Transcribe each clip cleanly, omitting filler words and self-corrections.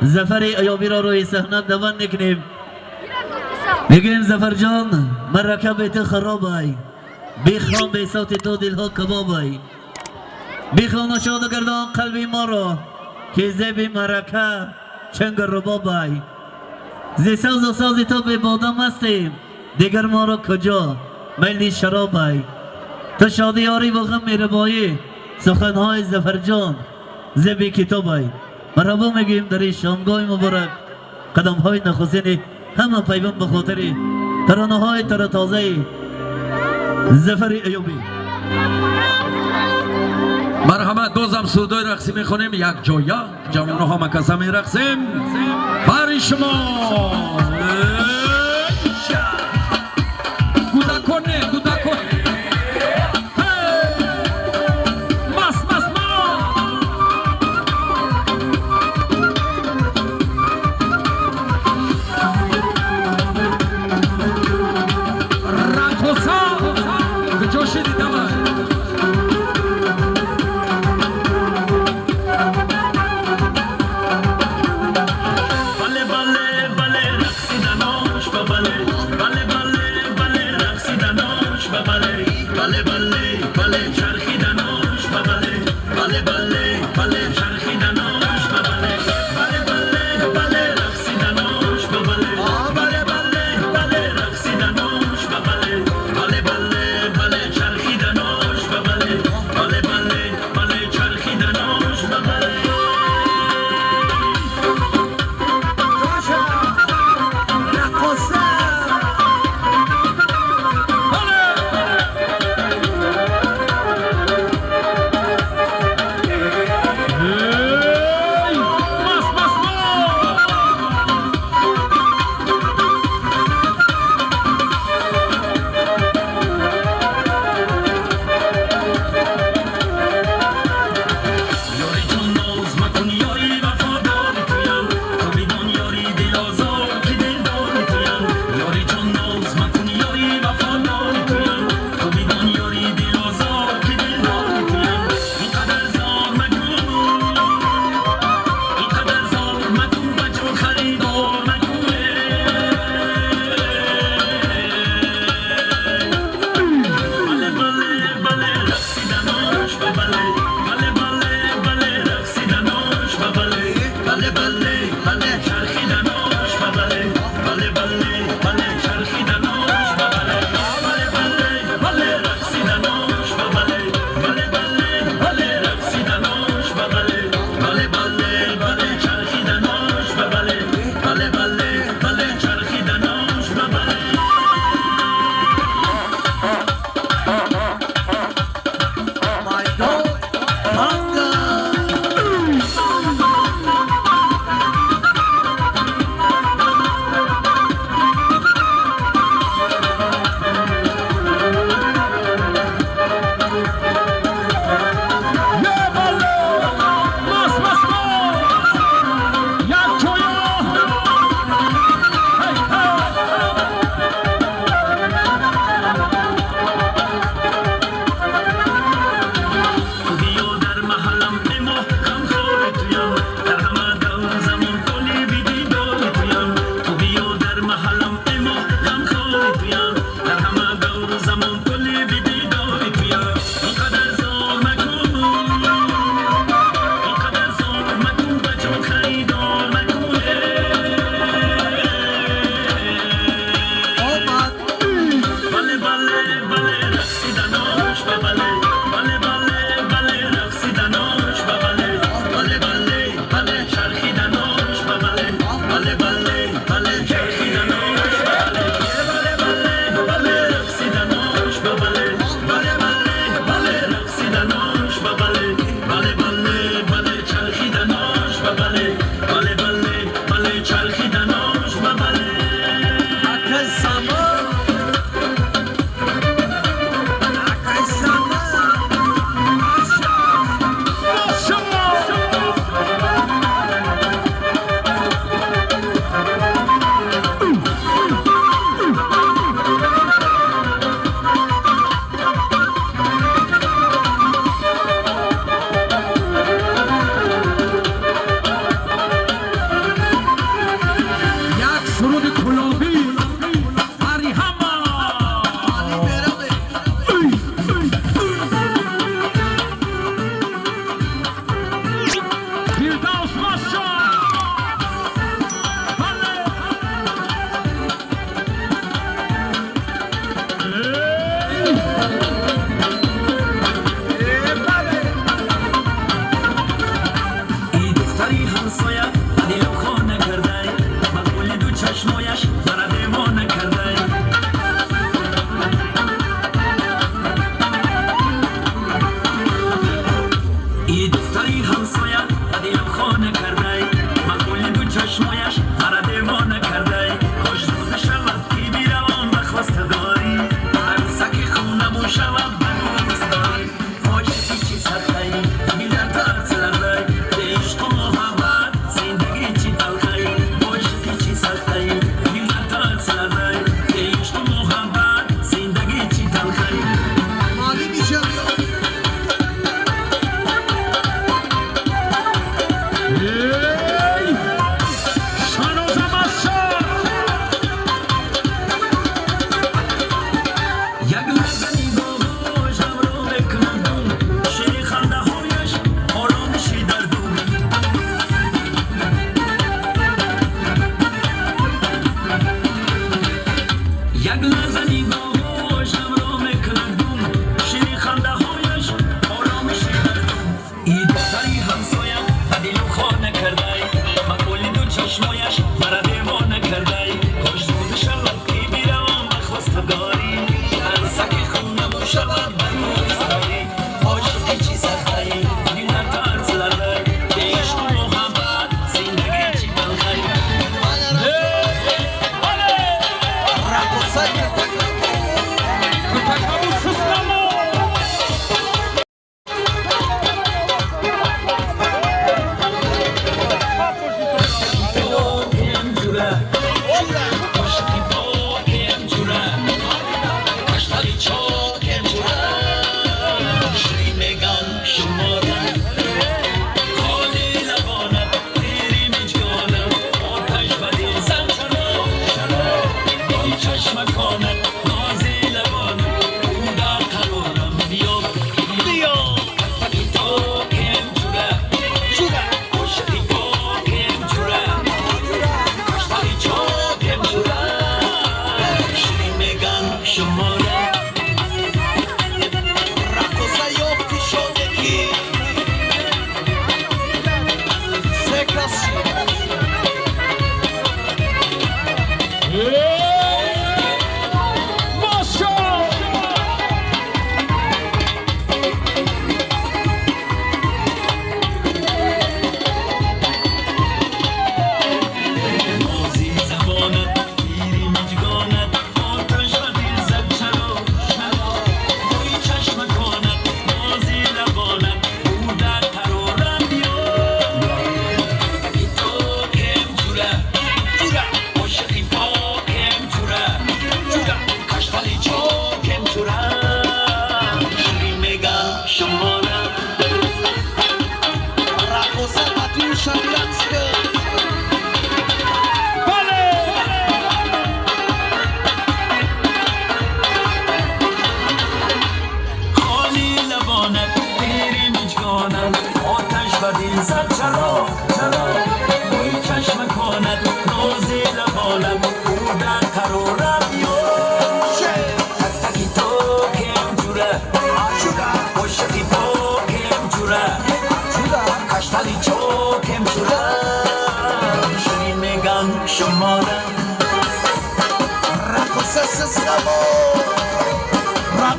زفر ایابی را روی صحنه دوان نکنیم. میگیم زفر جان مرکبت خراب ای، بیخوام به صوت تو دلها کباب ای، بیخوام نشاده گردان قلبی ما را که زیب مرکه چنگ رباب ای. زی ساز و ساز تو به بادم هستیم، دیگر ما را کجا میلی شراب ای. تو شادی یاری و غم میربایی سخنهای زفر جان زیب کتاب ای. مرحبا میگیم در این شامگاه مبارک قدم های نخستین همه پیوند به خاطر ترانه های تازه زفر ایوبی. مرحبا دوزم سودای رقصی میخونیم یک جایا جوانه ها مکسه میرقصیم برای شما گودکونه همسایه دلم خانه کرده مقبول دو چشمایش مرا دیوانه کرده ای دختری همسایه دلم خانه کرده مقبول دو چشمایش مرا دیوانه کرده کاش روز شود که بیروم به خواستگاری عروسک خونمون شود به نورستان عاشقی چی سخته بیدر ترس لرده به عشق و محبت زندگی چی تلخه عاشقی چی سخته بیدر ترس لرده به عشق و محبت زندگی چی تلخه مالی میشه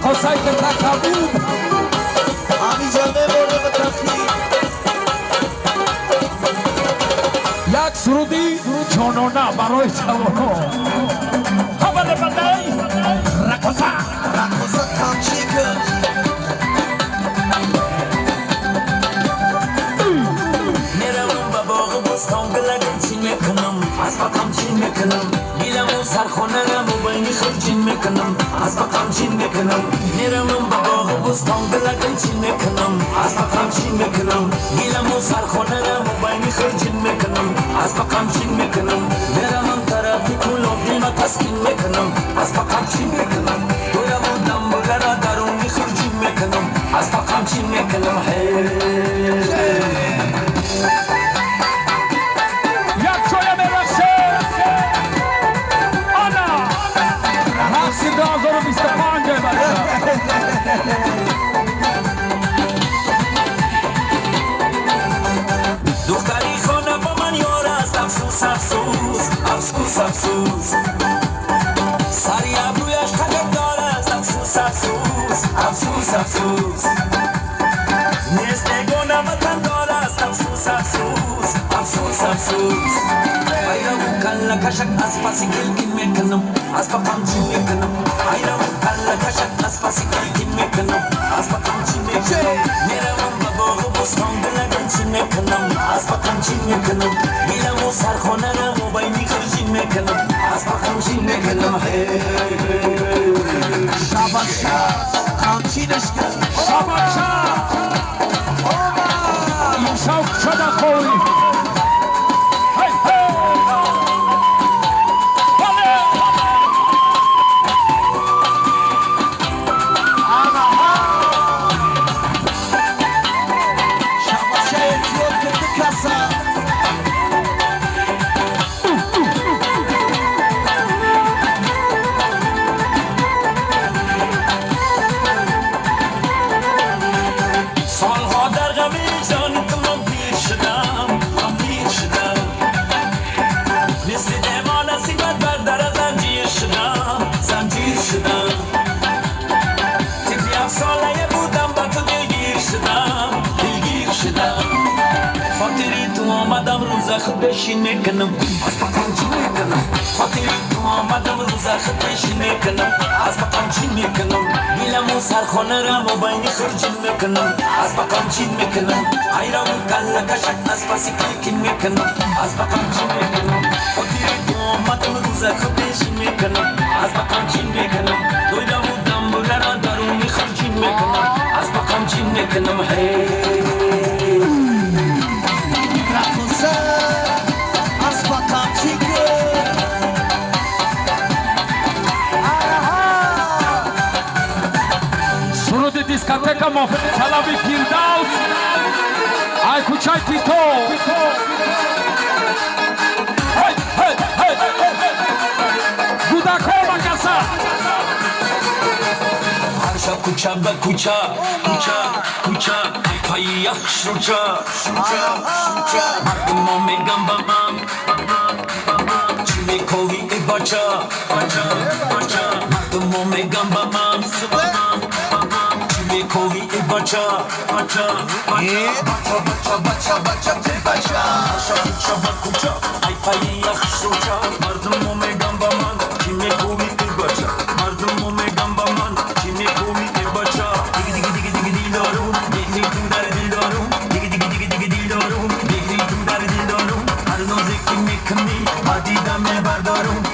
رقصای تکبود آمی جلوه مورد تفکیر یک سرودی جانانه برای جوانان حواله بدهی رقصه کمچی کن میروم با باغ بستان گلگم چین میکنم از پاکم چین میکنم گیلم و سرخونه رم و بینی خرچین میکنم از پاکم چین میکنم میروم با باغ بستان گلگم چین میکنم از پاکم چین میکنم گیلم و سرخونه رم و بینی خرچین میکنم از پاکم چین میکنم میروم طرفی کلوب دیما تسکین میکنم از پاکم چین میکنم دویمون دم بگرا درونی خرچین میکنم از پاکم چین میکنم دختری خانه با سوت Bayram kalla kaşak aspasi gelgin mekanım Aspa kamçın mekanım Bayram kalla kaşak aspasi gelgin mekanım Aspa kamçın mekanım Meramın baba hubus kongla gençin mekanım Aspa kamçın mekanım Bilamu sarkhonara mubayni kırcın mekanım Aspa kamçın mekanım Hey hey hey Şabaşa kamçın aşkı Şabaşa İnşaat çada koy Hey hey Şabaşa etiyor kırdı kasa سالها در غم جانت من پیر شدم مثل دمال سیبت بر در زنجیر شدم تکلی افسانه بودم با تو دلگیر شدم خاطری تو آمدم روزا خود بشین میکنم خاطری تو آمدم روزا خود بشین میکنم از بقام چین میکنم میلم و سرخانه را مبینی خرجین میکنم از بقام چین میکنم ایرام کلا کشک از پاسی کلیکین میکنم از بقام چین میکنم خاطری تو آمدم روزا خود بشین میکنم از بقام چین میکنم دویدم و دنبوله را درونی خرجین میکنم از بقام چین میکنم Surudi diskoteka Mohbet Çalabi Firdavs Aykuçay Tito Hey hey hey Budakova kasa Arşa kuça be kuça Payı yakşuca Mardım o megan babam Çimi kovi ibaca Mardım o megan babam Çimi kovi ibaca Baca Arşa kuça be kuça Ay payı yakşuca Mardım o megan babam Çimi kovi ibaca Mardım o megan babam Çimi kovi ibaca Digi digi digi digi dilorum Digi tu dar dilorum Digi digi digi digi dilorum Digi tu dar dilorum Har noze kimi kimi Madida me bardarum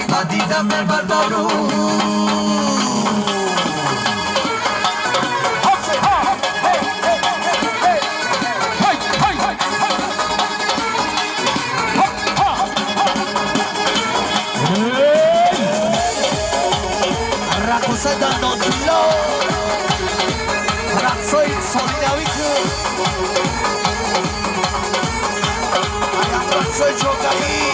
رقصه دندان دیلا رقصای سالینوی که رقصای جوگایی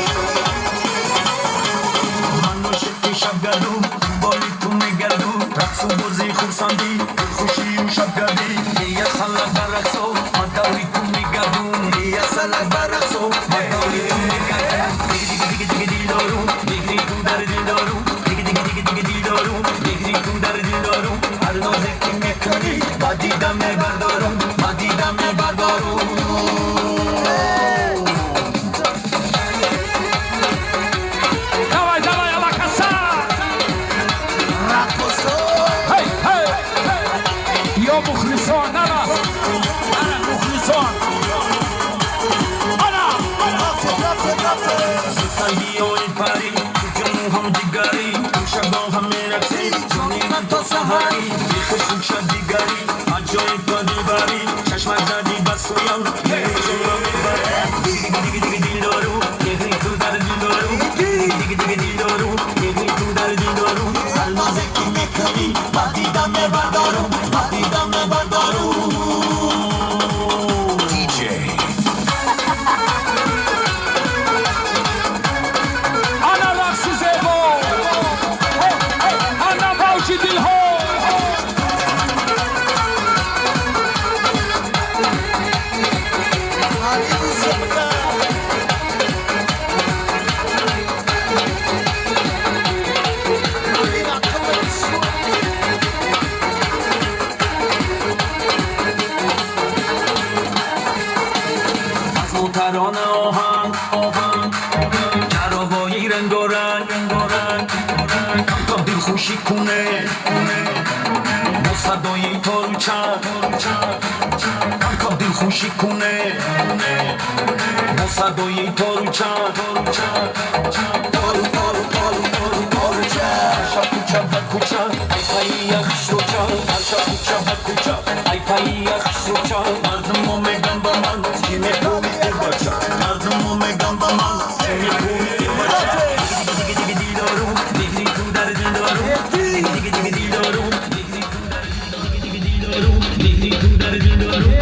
منو شکی شب گردون بالی تو میگردون رقص و بازی خورسندی خوشی و شب گردی یه سلک برقصو مداری تو میگردون یه سلک برقصو مداری تو میگردون دیگه دیگه دیگه دیگه دیدارون دیگه تو در دیدارون دیگه دیگه دیگه دیگه دیدارون دیگه تو در دیدارون هر نازه که میکنی با دیدم میبردارون Давай, давай, Алакаса خوشی کنه با صدای تاروچا هر دل خوشی کنه با صدای تاروچا Arşa kuça bak kuça ay payı yakışroça Arşa kuça bak kuça ay payı yakışroça Mardım o megan baman kime komite baça Mardım o megan baman kime komite baça Digi digi digi dilorum digi tu dardilorum Digi digi digi dilorum digi tu dardilorum Digi tu dardilorum